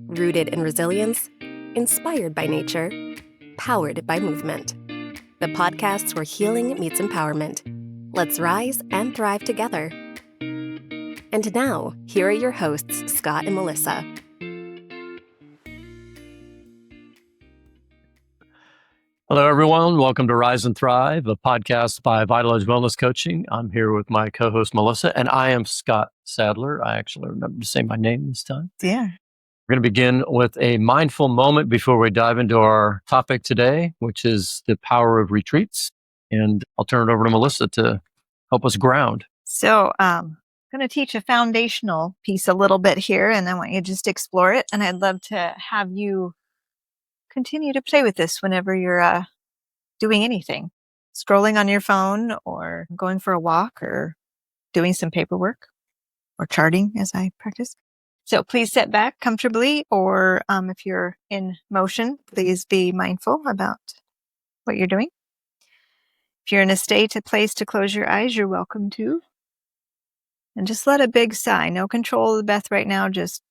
Rooted in resilience, inspired by nature, powered by movement. The podcasts where healing meets empowerment. Let's rise and thrive together. And now, here are your hosts, Scott and Melissa. Hello, everyone. Welcome to Rise and Thrive, a podcast by Vital Edge Wellness Coaching. I'm here with my co-host, Melissa, and I am Scott Sadler. I actually remember to say my name this time. Yeah. We're going to begin with a mindful moment before we dive into our topic today, which is the power of retreats. And I'll turn it over to Melissa to help us ground. So I'm going to teach a foundational piece a little bit here, and I want you to just explore it. And I'd love to have you continue to play with this whenever you're doing anything, scrolling on your phone or going for a walk or doing some paperwork or charting as I practice. So please sit back comfortably, or if you're in motion, please be mindful about what you're doing. If you're in a place to close your eyes, you're welcome to. And just let a big sigh. No control of the breath right now. Just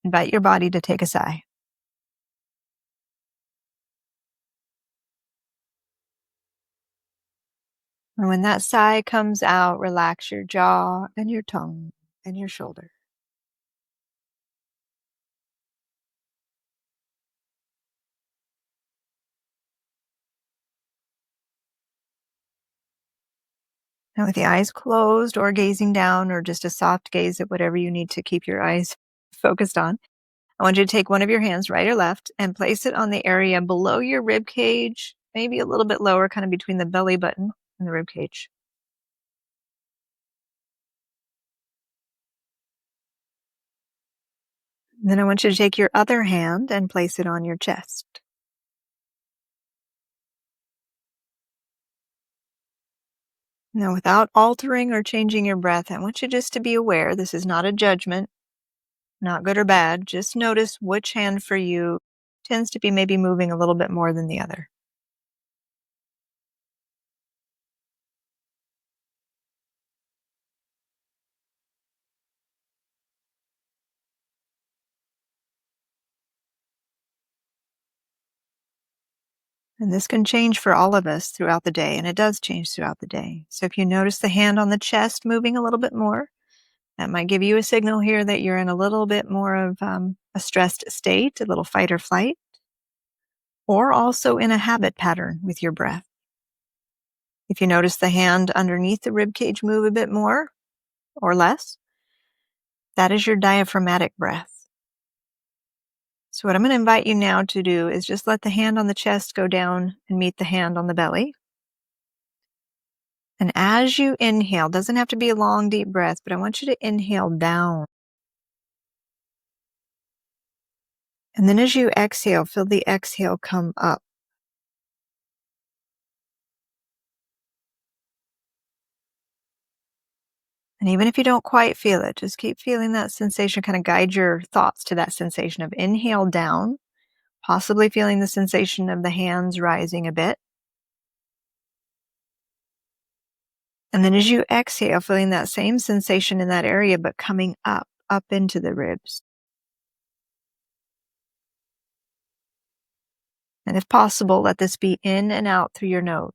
invite your body to take a sigh. And when that sigh comes out, relax your jaw and your tongue and your shoulder. And with the eyes closed or gazing down or just a soft gaze at whatever you need to keep your eyes focused on, I want you to take one of your hands, right or left, and place it on the area below your rib cage, maybe a little bit lower, kind of between the belly button and the rib cage. Then I want you to take your other hand and place it on your chest. Now, without altering or changing your breath, I want you just to be aware. This is not a judgment, not good or bad. Just notice which hand for you tends to be maybe moving a little bit more than the other. And this can change for all of us throughout the day, and it does change throughout the day. So if you notice the hand on the chest moving a little bit more, that might give you a signal here that you're in a little bit more of a stressed state, a little fight or flight, or also in a habit pattern with your breath. If you notice the hand underneath the rib cage move a bit more or less, that is your diaphragmatic breath. So what I'm going to invite you now to do is just let the hand on the chest go down and meet the hand on the belly. And as you inhale, doesn't have to be a long, deep breath, but I want you to inhale down. And then as you exhale, feel the exhale come up. And even if you don't quite feel it, just keep feeling that sensation, kind of guide your thoughts to that sensation of inhale down, possibly feeling the sensation of the hands rising a bit. And then as you exhale, feeling that same sensation in that area, but coming up into the ribs. And if possible, let this be in and out through your nose.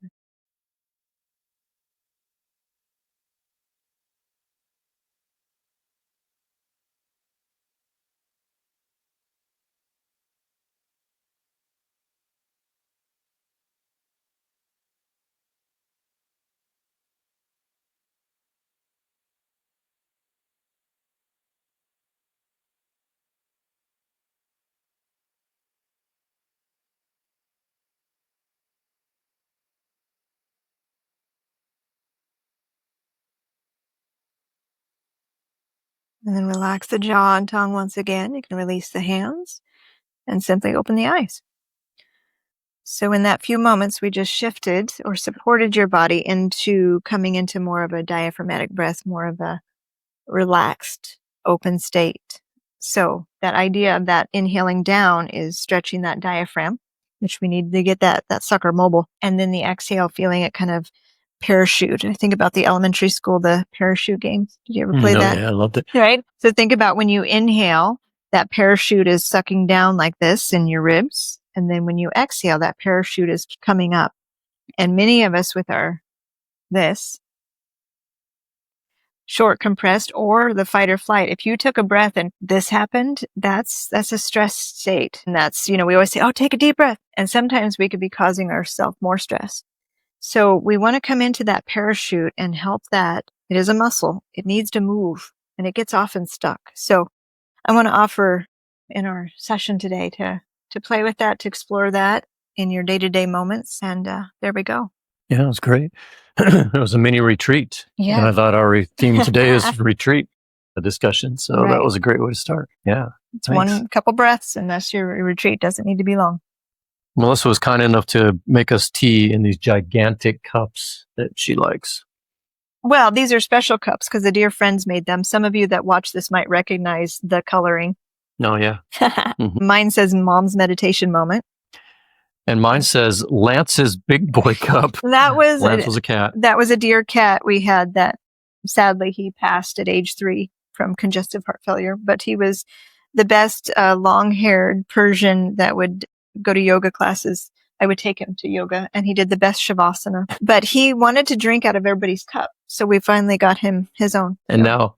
And then relax the jaw and tongue once again. You can release the hands and simply open the eyes. So in that few moments, we just shifted or supported your body into coming into more of a diaphragmatic breath, more of a relaxed, open state. So that idea of that inhaling down is stretching that diaphragm, which we need to get that sucker mobile. And then the exhale, feeling it kind of parachute. I think about the elementary school, the parachute games. Did you ever play that? Yeah, I loved it. Right? So think about when you inhale, that parachute is sucking down like this in your ribs. And then when you exhale, that parachute is coming up. And many of us with this short compressed or the fight or flight, if you took a breath and this happened, that's a stress state. And that's, we always say, oh, take a deep breath. And sometimes we could be causing ourselves more stress. So we want to come into that parachute and help that. It is a muscle. It needs to move and it gets often stuck. So I want to offer in our session today to play with that, to explore that in your day-to-day moments. And there we go. Yeah, it was great. It was a mini retreat. Yeah. And I thought our theme today is retreat, a discussion. So that was a great way to start. Yeah. It's one couple breaths and that's your retreat. Doesn't need to be long. Melissa was kind enough to make us tea in these gigantic cups that she likes. Well, these are special cups because the dear friends made them. Some of you that watch this might recognize the coloring. Oh, yeah. Mm-hmm. Mine says Mom's Meditation Moment. And mine says Lance's Big Boy Cup. Lance was a cat. That was a dear cat we had that sadly he passed at age 3 from congestive heart failure. But he was the best long-haired Persian that would go to yoga classes. I would take him to yoga and he did the best Shavasana. But he wanted to drink out of everybody's cup. So we finally got him his own. And now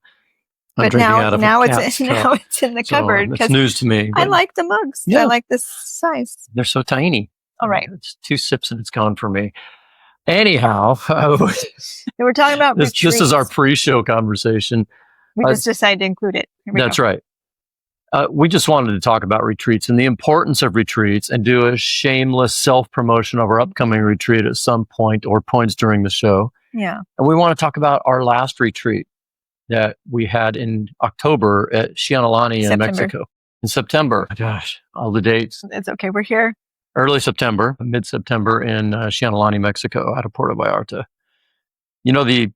I'm drinking out of a cat's cup. Now it's in the cupboard. It's news to me. I like the mugs. Yeah. I like this size. They're so tiny. All right. It's 2 sips and it's gone for me. Anyhow, we're talking about this is our pre-show conversation. We just decided to include it. That's right. We just wanted to talk about retreats and the importance of retreats and do a shameless self-promotion of our upcoming retreat at some point or points during the show. Yeah. And we want to talk about our last retreat that we had in October at Xianalani in Mexico. In September. Gosh, all the dates. It's okay. We're here. Early September, mid-September in Xianalani, Mexico, out of Puerto Vallarta. The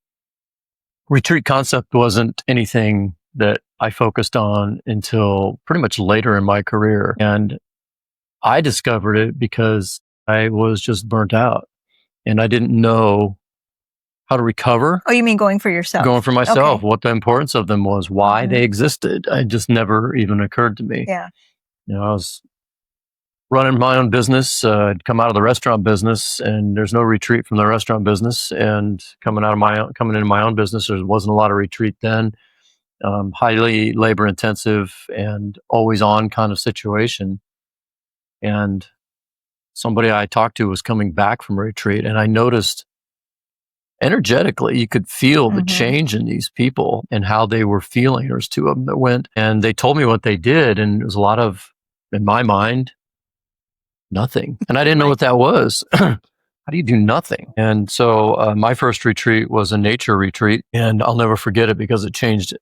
retreat concept wasn't anything that I focused on until pretty much later in my career. And I discovered it because I was just burnt out and I didn't know how to recover. Oh, you mean going for yourself? Going for myself, what the importance of them was, why they existed. It just never even occurred to me. Yeah. I was running my own business, I'd come out of the restaurant business and there's no retreat from the restaurant business, and coming into my own business, there wasn't a lot of retreat then. Highly labor intensive and always on kind of situation. And somebody I talked to was coming back from a retreat and I noticed energetically, you could feel the change in these people and how they were feeling. There was 2 of them that went and they told me what they did. And it was a lot of, in my mind, nothing. And I didn't know what that was. How do you do nothing? And so my first retreat was a nature retreat, and I'll never forget it because it changed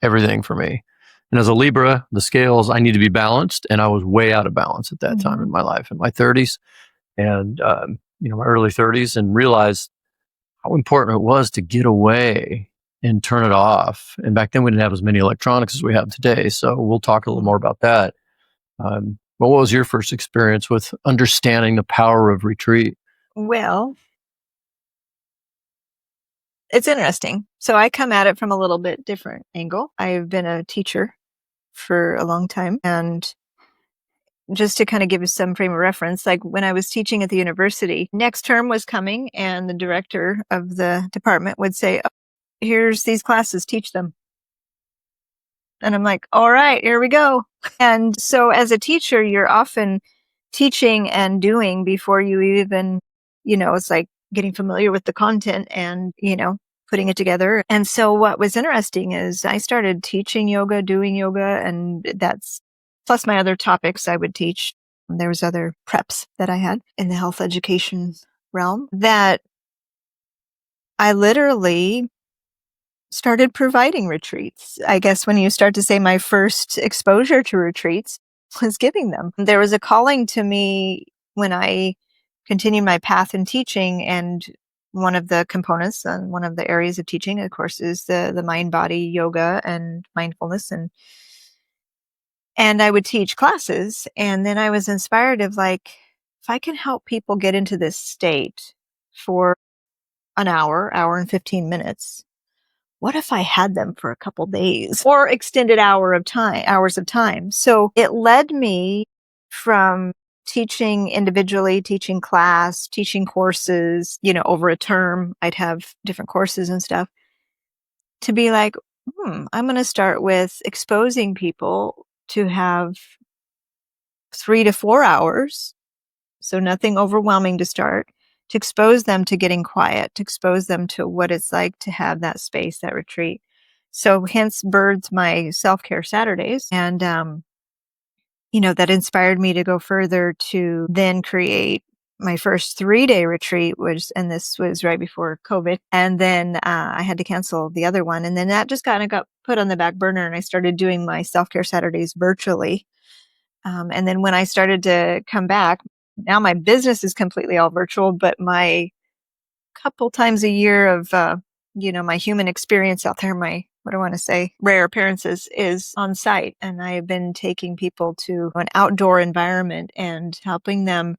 everything for me. And as a Libra, the scales, I need to be balanced. And I was way out of balance at that time in my life, in my 30s and, my early 30s, and realized how important it was to get away and turn it off. And back then we didn't have as many electronics as we have today. So we'll talk a little more about that. What was your first experience with understanding the power of retreat? Well, it's interesting. So I come at it from a little bit different angle. I've been a teacher for a long time. And just to kind of give you some frame of reference, like when I was teaching at the university, next term was coming and the director of the department would say, oh, here's these classes, teach them. And I'm like, all right, here we go. And so as a teacher, you're often teaching and doing before you even, it's like getting familiar with the content and, putting it together. And so what was interesting is I started teaching yoga, doing yoga, and that's plus my other topics I would teach. There was other preps that I had in the health education realm that I literally started providing retreats. I guess when you start to say my first exposure to retreats was giving them. There was a calling to me when I continued my path in teaching, and one of the components and one of the areas of teaching, of course, is the mind-body yoga and mindfulness. And I would teach classes, and then I was inspired of like, if I can help people get into this state for an hour and 15 minutes, what if I had them for a couple days or extended hours of time? So it led me from teaching individually, teaching class, teaching courses, over a term, I'd have different courses and stuff, to be like, I'm going to start with exposing people to have 3 to 4 hours. So nothing overwhelming to start, to expose them to getting quiet, to expose them to what it's like to have that space, that retreat. So hence birthed my self-care Saturdays. And, that inspired me to go further to then create my first 3-day retreat, and this was right before COVID. And then I had to cancel the other one. And then that just kind of got put on the back burner, and I started doing my self-care Saturdays virtually. And then when I started to come back, now my business is completely all virtual, but my couple times a year of, my human experience out there, my, what do I want to say, rare appearances is on site. And I've been taking people to an outdoor environment and helping them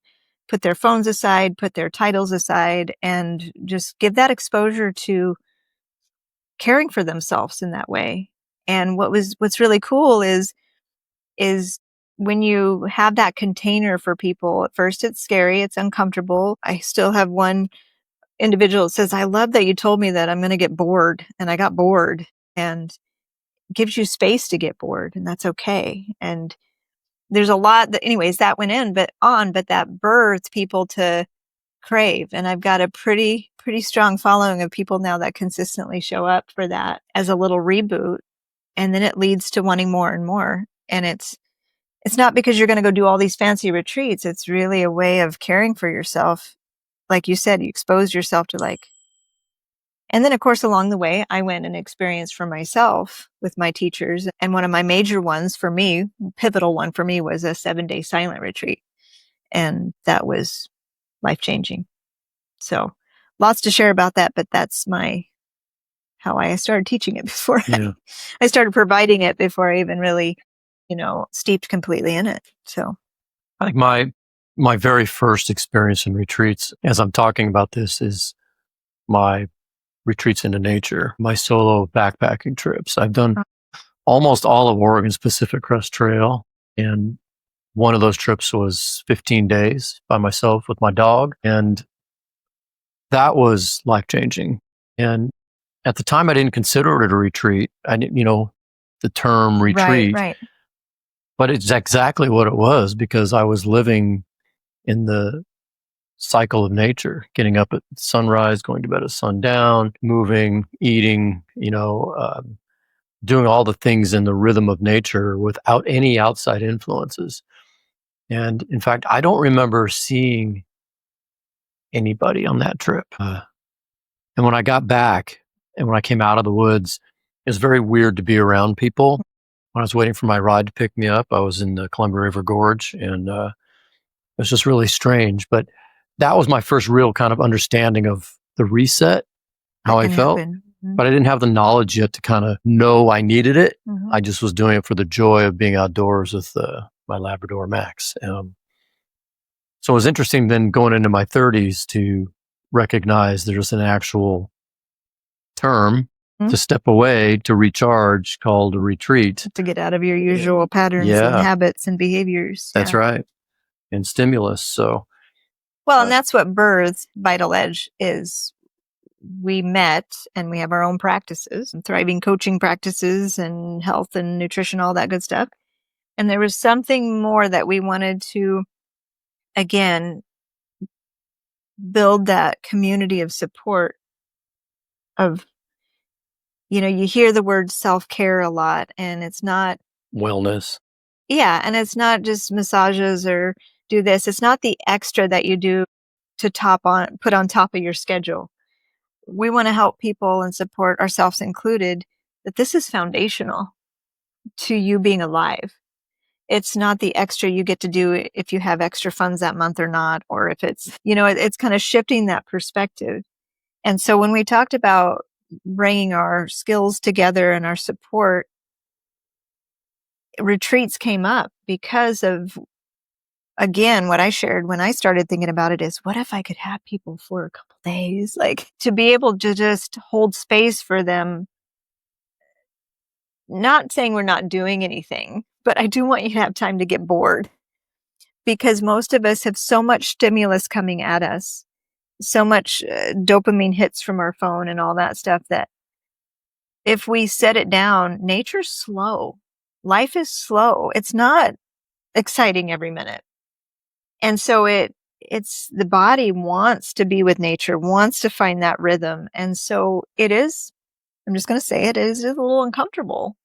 put their phones aside, put their titles aside, and just give that exposure to caring for themselves in that way. And what's really cool is when you have that container for people, at first it's scary, it's uncomfortable. I still have one individual that says, I love that you told me that I'm going to get bored. And I got bored, and it gives you space to get bored, and that's okay. And there's a lot that, anyways, that went in, but that birthed people to crave. And I've got a pretty strong following of people now that consistently show up for that as a little reboot. And then it leads to wanting more and more. And it's not because you're going to go do all these fancy retreats. It's really a way of caring for yourself. Like you said, you expose yourself to and then of course, along the way, I went and experienced for myself with my teachers. And one of my major ones for me, pivotal one for me, was a 7-day silent retreat. And that was life-changing. So lots to share about that, but that's how I started teaching it before. Yeah. I started providing it before I even really, steeped completely in it. So I think my very first experience in retreats, as I'm talking about this, is my retreats into nature, my solo backpacking trips. I've done almost all of Oregon's Pacific Crest Trail, and one of those trips was 15 days by myself with my dog, and that was life-changing. And at the time, I didn't consider it a retreat. I didn't, the term retreat, right. but it's exactly what it was, because I was living in the cycle of nature, getting up at sunrise, going to bed at sundown, moving, eating, doing all the things in the rhythm of nature without any outside influences. And in fact, I don't remember seeing anybody on that trip. And when I got back and when I came out of the woods, it was very weird to be around people. When I was waiting for my ride to pick me up, I was in the Columbia River Gorge, and it was just really strange. But that was my first real kind of understanding of the reset, how I felt. Mm-hmm. But I didn't have the knowledge yet to kind of know I needed it. Mm-hmm. I just was doing it for the joy of being outdoors with my Labrador Max. So it was interesting then going into my 30s to recognize there's an actual term to step away, to recharge, called a retreat. To get out of your usual patterns and habits and behaviors. That's right. And stimulus. So, well, and that's what births Vital Edge is. We met and we have our own practices and thriving coaching practices and health and nutrition, all that good stuff. And there was something more that we wanted to, again, build that community of support of, you hear the word self-care a lot, and it's not wellness. Yeah. And it's not just massages or do this. It's not the extra that you do to put on top of your schedule. We want to help people and support ourselves included, that this is foundational to you being alive. It's not the extra you get to do if you have extra funds that month or not, or if it's, it's kind of shifting that perspective. And so when we talked about bringing our skills together and our support, retreats came up because of, again, what I shared when I started thinking about it is, what if I could have people for a couple days, to be able to just hold space for them not saying we're not doing anything, but I do want you to have time to get bored, because most of us have so much stimulus coming at us, so much dopamine hits from our phone and all that stuff, that if we set it down, nature's slow. Life is slow. It's not exciting every minute. And so it's the body wants to be with nature, wants to find that rhythm. And so it is, I'm just going to say it is a little uncomfortable.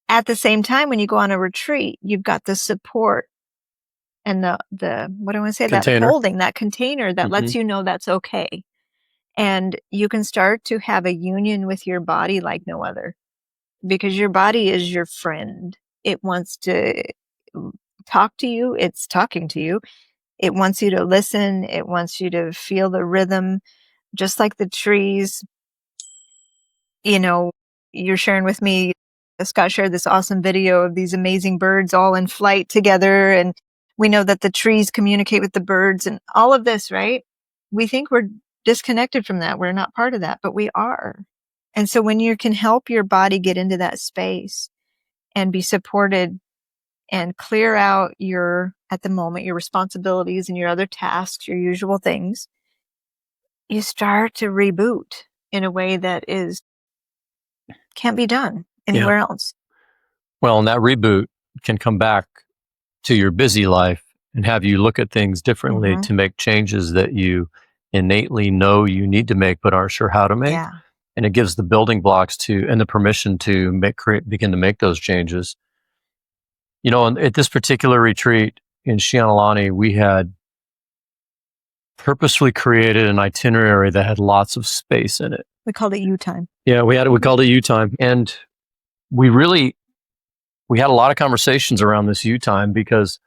At the same time, when you go on a retreat, you've got the support and the what do I want to say, that Container. holding, that container that lets you know that's okay. And you can start to have a union with your body like no other, because your body is your friend. It wants to talk to you. It's talking to you. It wants you to listen. It wants you to feel the rhythm, just like the trees. You know, you're sharing with me, Scott shared this awesome video of these amazing birds all in flight together. And we know that the trees communicate with the birds and all of this, right? We think we're disconnected from that. We're not part of that, but we are. And so when you can help your body get into that space and be supported and clear out at the moment, your responsibilities and your other tasks, your usual things, you start to reboot in a way that can't be done anywhere else. Well, and that reboot can come back to your busy life and have you look at things differently to make changes that you innately know you need to make but aren't sure how to make. Yeah. And it gives the building blocks and the permission to begin to make those changes. You know, at this particular retreat in Shianalani, we had purposefully created an itinerary that had lots of space in it. We called it you time. Yeah, we called it you time. And we had a lot of conversations around this you time, because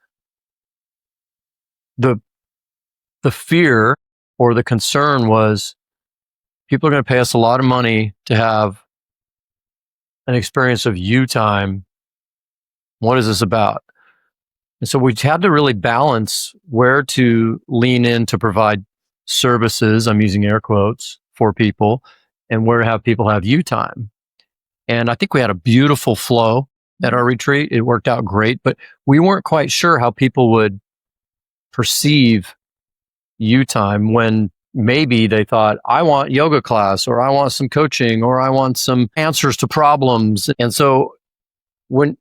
the fear or the concern was people are going to pay us a lot of money to have an experience of you time. What is this about? And so we had to really balance where to lean in to provide services, I'm using air quotes, for people, and where to have people have you time. And I think we had a beautiful flow at our retreat. It worked out great, but we weren't quite sure how people would perceive you time when maybe they thought, I want yoga class, or I want some coaching, or I want some answers to problems. And so when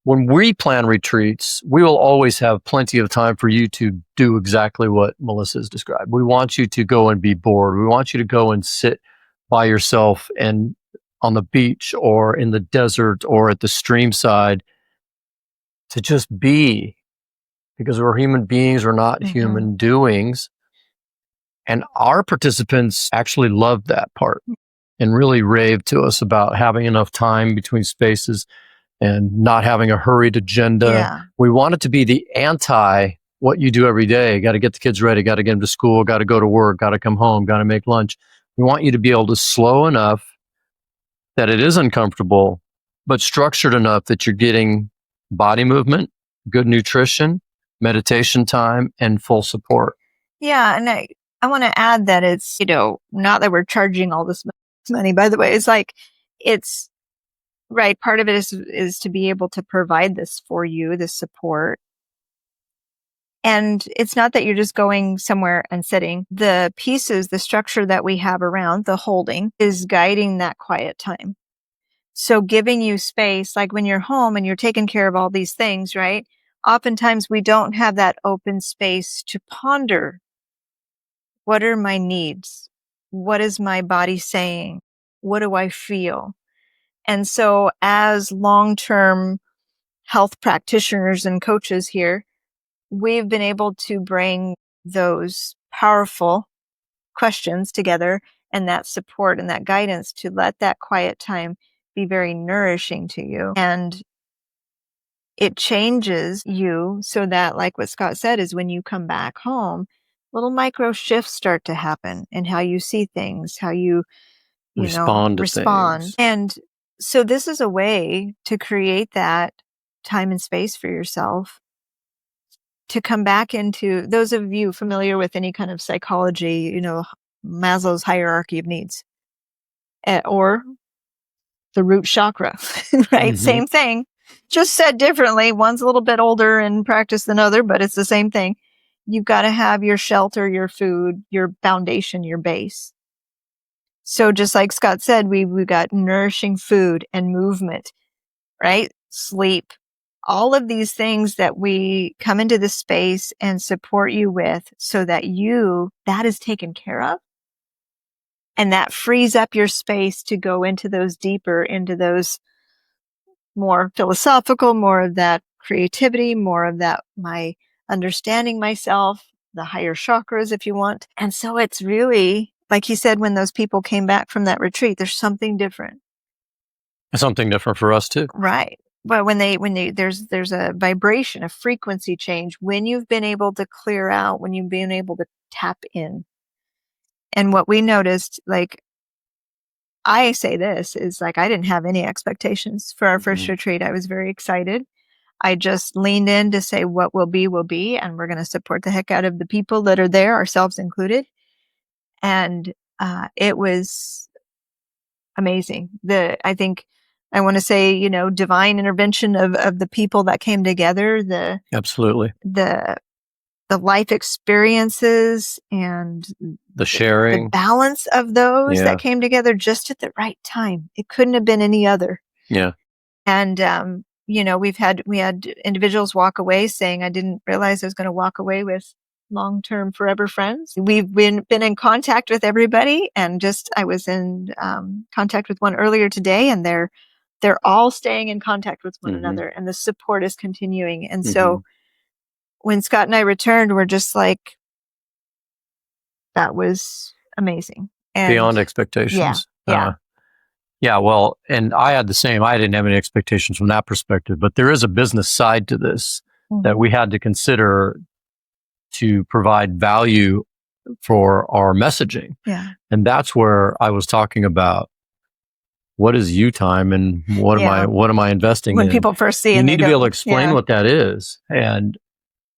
we plan retreats, we will always have plenty of time for you to do exactly what Melissa's described. We want you to go and be bored. We want you to go and sit by yourself and on the beach or in the desert or at the stream side, to just be, because we're human beings, we're not human doings. And our participants actually loved that part and really raved to us about having enough time between spaces and not having a hurried agenda. Yeah. We want it to be the anti what you do every day. Got to get the kids ready, got to get them to school, got to go to work, got to come home, got to make lunch. We want you to be able to slow enough that it is uncomfortable, but structured enough that you're getting body movement, good nutrition, meditation time, and full support. Yeah. And I want to add that it's, not that we're charging all this money, by the way. It's like, it's right. Part of it is to be able to provide this for you, this support. And it's not that you're just going somewhere and sitting. The pieces, the structure that we have around the holding is guiding that quiet time. So giving you space, like when you're home and you're taking care of all these things, right? Oftentimes we don't have that open space to ponder. What are my needs? What is my body saying? What do I feel? And so as long-term health practitioners and coaches here, we've been able to bring those powerful questions together and that support and that guidance to let that quiet time be very nourishing to you. And it changes you so that, like what Scott said, is when you come back home, little micro shifts start to happen in how you see things, how you Respond to things. And so this is a way to create that time and space for yourself to come back into, those of you familiar with any kind of psychology, Maslow's hierarchy of needs, or the root chakra, right? Same thing, just said differently. One's a little bit older in practice than other, but it's the same thing. You've got to have your shelter, your food, your foundation, your base. So just like Scott said, we got nourishing food and movement, right? Sleep, all of these things that we come into this space and support you with so that that is taken care of. And that frees up your space to go into those more philosophical, more of that creativity, more of that my understanding myself, the higher chakras, if you want. And so it's really, like he said, when those people came back from that retreat, there's something different. Something different for us too. Right. But there's a vibration, a frequency change when you've been able to clear out, when you've been able to tap in. And what we noticed, like, I say this is like, I didn't have any expectations for our first retreat. I was very excited. I just leaned in to say what will be, and we're going to support the heck out of the people that are there, ourselves included. And it was amazing. I think I want to say, divine intervention of the people that came together. Absolutely. The life experiences and the sharing, the balance of those that came together just at the right time. It couldn't have been any other. Yeah. And, we had individuals walk away saying, I didn't realize I was going to walk away with long-term forever friends. We've been in contact with everybody, and I was in contact with one earlier today, and they're all staying in contact with one another, and the support is continuing. And so when Scott and I returned, we're just like, that was amazing. And beyond expectations. Yeah. Yeah. Well, and I had the same. I didn't have any expectations from that perspective, but there is a business side to this that we had to consider to provide value for our messaging. Yeah. And that's where I was talking about what is you time and what am I investing in? When people first see it, you need to be able to explain what that is. And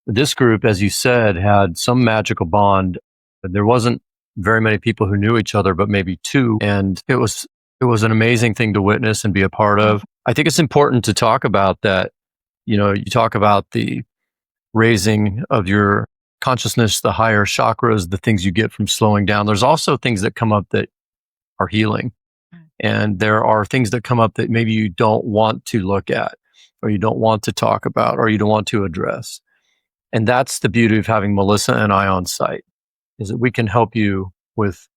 this group, as you said, had some magical bond. There wasn't very many people who knew each other, but maybe two. And it was an amazing thing to witness and be a part of. I think it's important to talk about that. You talk about the raising of your consciousness, the higher chakras, the things you get from slowing down. There's also things that come up that are healing. And there are things that come up that maybe you don't want to look at, or you don't want to talk about, or you don't want to address. And that's the beauty of having Melissa and I on site, is that we can help you with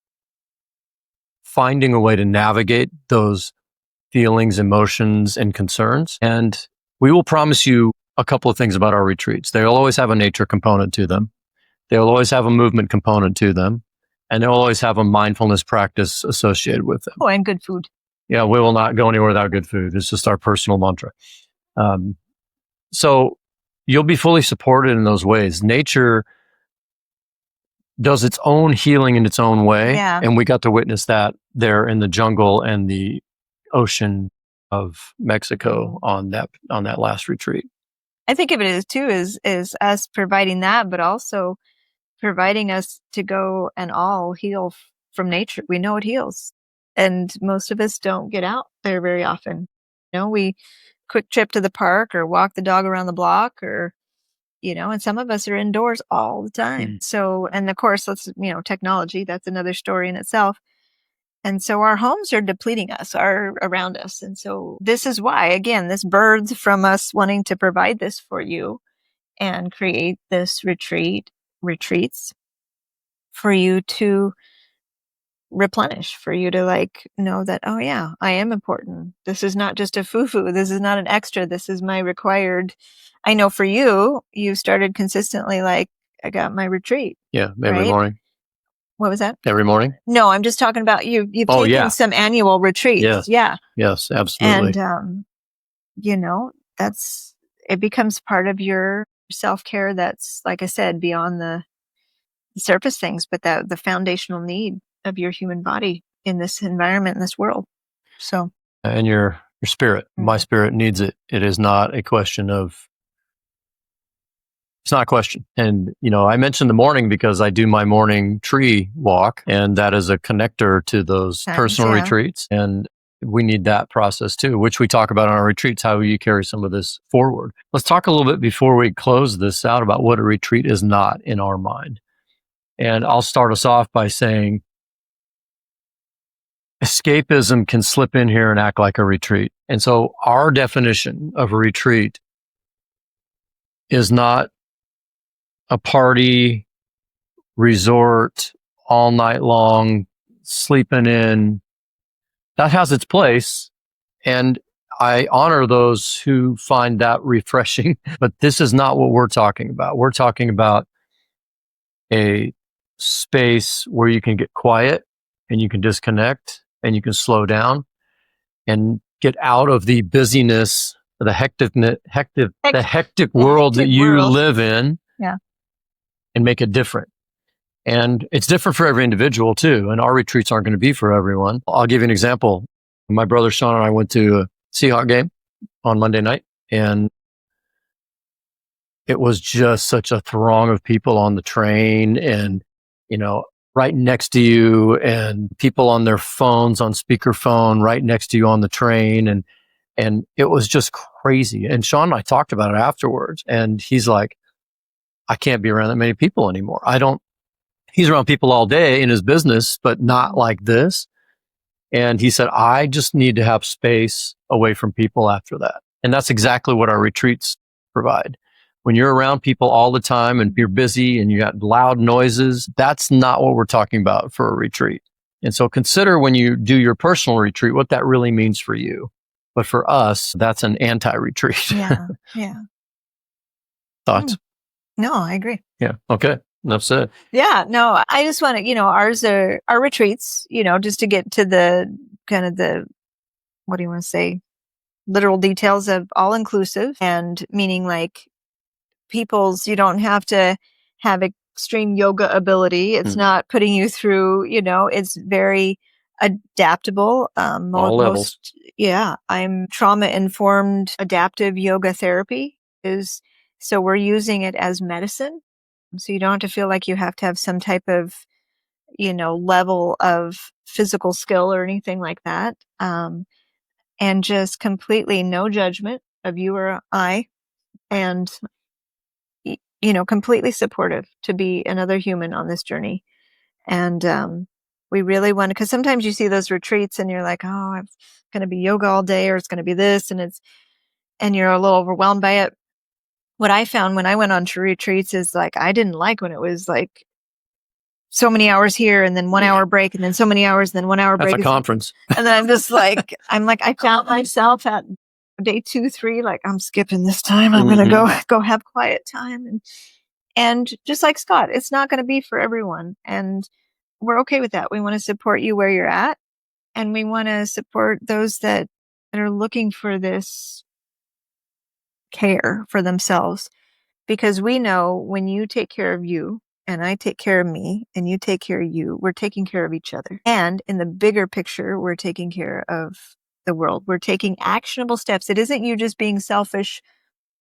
finding a way to navigate those feelings, emotions, and concerns. And we will promise you a couple of things about our retreats. They'll always have a nature component to them. They'll always have a movement component to them. And they'll always have a mindfulness practice associated with them. Oh, and good food. Yeah, we will not go anywhere without good food. It's just our personal mantra. So you'll be fully supported in those ways. Nature does its own healing in its own way. Yeah. And we got to witness that there in the jungle and the ocean of Mexico on that last retreat. I think of it as too is us providing that, but also providing us to go and all heal from nature. We know it heals, and most of us don't get out there very often. We quick trip to the park or walk the dog around the block, or and some of us are indoors all the time. So, and of course, technology, that's another story in itself. And so our homes are depleting us, are around us. And so this is why, again, this births from us wanting to provide this for you and create this retreats for you to replenish, for you to know that, oh yeah, I am important. This is not just a foo-foo. This is not an extra. This is my required. I know for you started consistently, I got my retreat. Yeah. Every morning. What was that? Every morning? No, I'm just talking about you've taken some annual retreats. Yes. Yeah. Yes, absolutely. And, it becomes part of your self-care. That's, like I said, beyond the surface things, but the foundational need of your human body in this environment, in this world. So. And your spirit, my spirit needs it. It is not a question of, it's not a question. And, I mentioned the morning because I do my morning tree walk, and that is a connector to those personal retreats. And we need that process too, which we talk about on our retreats. How you carry some of this forward. Let's talk a little bit before we close this out about what a retreat is not in our mind. And I'll start us off by saying escapism can slip in here and act like a retreat. And so our definition of a retreat is not a party, resort, all night long, sleeping in. That has its place. And I honor those who find that refreshing, but this is not what we're talking about. We're talking about a space where you can get quiet and you can disconnect and you can slow down and get out of the busyness, the hectic world that you live in, and make it different. And it's different for every individual too. And our retreats aren't going to be for everyone. I'll give you an example. My brother Sean and I went to a Seahawk game on Monday night, and it was just such a throng of people on the train and, right next to you, and people on their phones on speakerphone right next to you on the train. And it was just crazy. And Sean and I talked about it afterwards, and he's like, I can't be around that many people anymore. He's around people all day in his business, but not like this. And he said, I just need to have space away from people after that. And that's exactly what our retreats provide. When you're around people all the time and you're busy and you got loud noises, that's not what we're talking about for a retreat. And so consider when you do your personal retreat, what that really means for you. But for us, that's an anti-retreat. Yeah. Thoughts? No, I agree. Yeah. Okay. Enough said. Yeah. No, I just want to, ours are our retreats, just to get to the kind of what do you want to say? Literal details of all inclusive, and meaning like you don't have to have extreme yoga ability. It's not putting you through, it's very adaptable. All levels. I'm trauma informed adaptive yoga therapy so we're using it as medicine. So you don't have to feel like you have to have some type of, level of physical skill or anything like that. And just completely no judgment of you or I, and, completely supportive to be another human on this journey. And we really want to, because sometimes you see those retreats and you're like, oh, it's going to be yoga all day, or it's going to be this, and you're a little overwhelmed by it. What I found when I went on to retreats is like, I didn't like when it was like so many hours here and then 1 hour break and then so many hours, and then 1 hour break. That's a conference. And then I'm just like, I found myself at day 2, 3, like I'm skipping this time. I'm going to go have quiet time. And just like Scott, it's not going to be for everyone. And we're okay with that. We want to support you where you're at. And we want to support those that are looking for this care for themselves, because we know when you take care of you and I take care of me and you take care of you, we're taking care of each other. And in the bigger picture, we're taking care of the world. We're taking actionable steps. It isn't you just being selfish.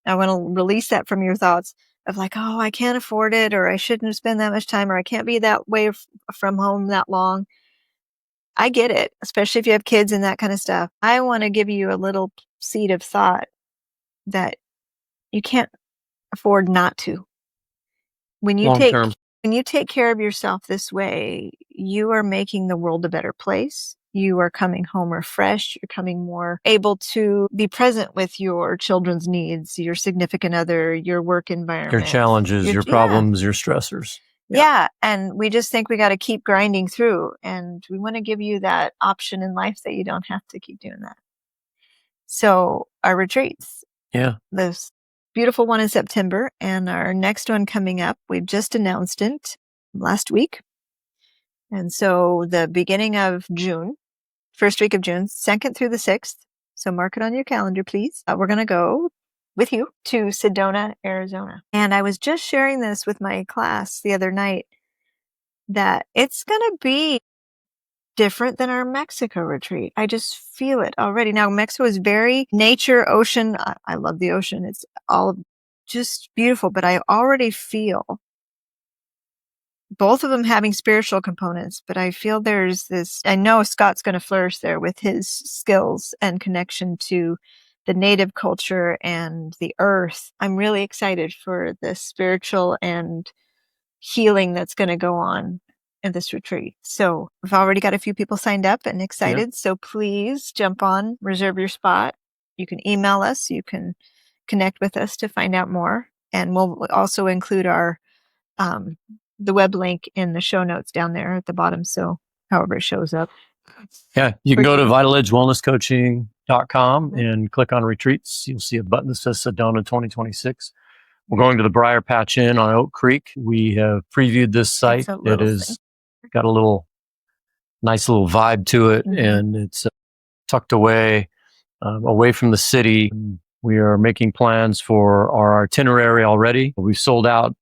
I want to release that from your thoughts of like, oh, I can't afford it, or I shouldn't spend that much time, or I can't be that way from home that long. I get it, especially if you have kids and that kind of stuff. I want to give you a little seed of thought that you can't afford not to. When you take care of yourself this way, you are making the world a better place. You are coming home refreshed. You're coming more able to be present with your children's needs, your significant other, your work environment, your challenges, your problems, your stressors. Yeah. And we just think we got to keep grinding through. And we want to give you that option in life that you don't have to keep doing that. So our retreats. Yeah. This beautiful one in September, and our next one coming up, we've just announced it last week. And so the beginning of June, first week of June, 2nd through the 6th. So mark it on your calendar, please. We're going to go with you to Sedona, Arizona. And I was just sharing this with my class the other night, that it's going to be different than our Mexico retreat. I just feel it already. Now, Mexico is very nature, ocean. I love the ocean. It's all just beautiful, but I already feel both of them having spiritual components, but I feel there's this, I know Scott's going to flourish there with his skills and connection to the native culture and the earth. I'm really excited for the spiritual and healing that's going to go on in this retreat. So we've already got a few people signed up and excited. So please jump on, reserve your spot. You can email us. You can connect with us to find out more. And we'll also include our the web link in the show notes down there at the bottom. So however it shows up. Yeah, you can go to vitaledgewellnesscoaching.com and click on retreats. You'll see a button that says Sedona 2026. We're going to the Briar Patch Inn on Oak Creek. We have previewed this site. It is got a nice little vibe to it, and it's tucked away from the city. We are making plans for our itinerary already. We've sold out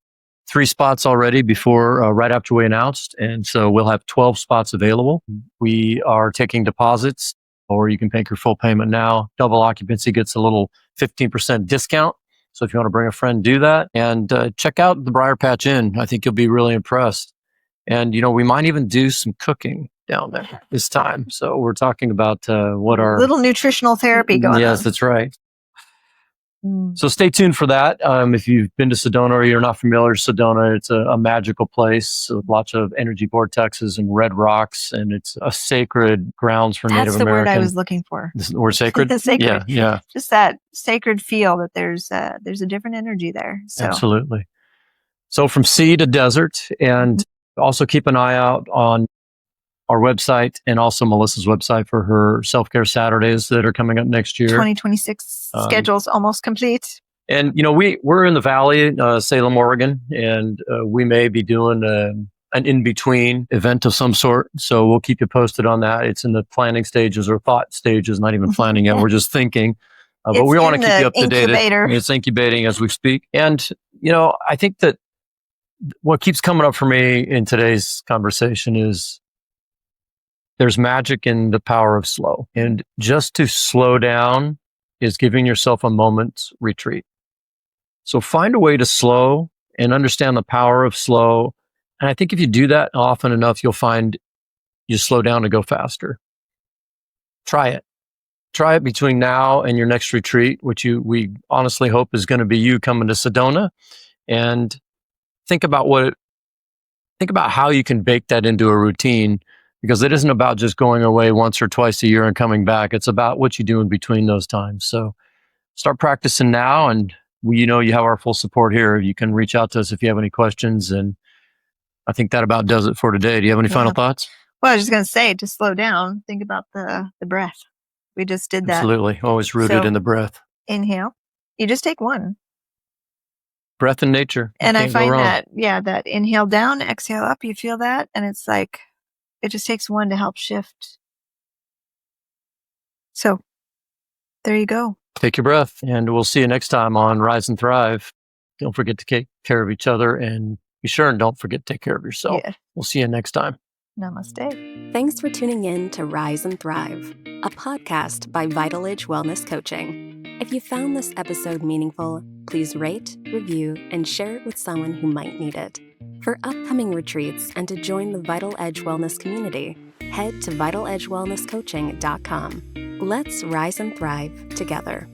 3 spots already before, right after we announced. And so we'll have 12 spots available. We are taking deposits, or you can make your full payment now. Double occupancy gets a little 15% discount. So if you want to bring a friend, do that. And check out the Briar Patch Inn. I think you'll be really impressed. And, we might even do some cooking down there this time. So we're talking about what our... little nutritional therapy going on. Yes, that's right. So stay tuned for that. If you've been to Sedona or you're not familiar with Sedona, it's a magical place with lots of energy vortexes and red rocks, and it's a sacred grounds for Native American. That's the word I was looking for. The word sacred? Sacred. Yeah. Just that sacred feel that there's a different energy there. So. Absolutely. So from sea to desert, and also keep an eye out on our website and also Melissa's website for her self-care Saturdays that are coming up next year. 2026 schedule's almost complete. And, we're in the Valley, Salem, Oregon, and we may be doing an in-between event of some sort. So we'll keep you posted on that. It's in the planning stages or thought stages, not even planning yet. We're just thinking. But we want to keep you up to date. It's incubating as we speak. And, I think that what keeps coming up for me in today's conversation is there's magic in the power of slow. And just to slow down is giving yourself a moment's retreat. So find a way to slow and understand the power of slow. And I think if you do that often enough, you'll find you slow down and go faster. Try it. Try it between now and your next retreat, which we honestly hope is going to be you coming to Sedona. And think about how you can bake that into a routine, because it isn't about just going away once or twice a year and coming back. It's about what you do in between those times. So start practicing now, and you have our full support here. You can reach out to us if you have any questions. And I think that about does it for today. Do you have any final thoughts? Well, I was just going to say, to slow down, think about the breath. We just did that. Absolutely. Always rooted in the breath. Inhale. You just take one. Breath in nature. And I find that inhale down, exhale up, you feel that. And it's like, it just takes one to help shift. So there you go. Take your breath, and we'll see you next time on Rise and Thrive. Don't forget to take care of each other, and be sure and don't forget to take care of yourself. Yeah. We'll see you next time. Namaste. Thanks for tuning in to Rise and Thrive, a podcast by Vital Edge Wellness Coaching. If you found this episode meaningful, please rate, review, and share it with someone who might need it. For upcoming retreats and to join the Vital Edge Wellness community, head to vitaledgewellnesscoaching.com. Let's rise and thrive together.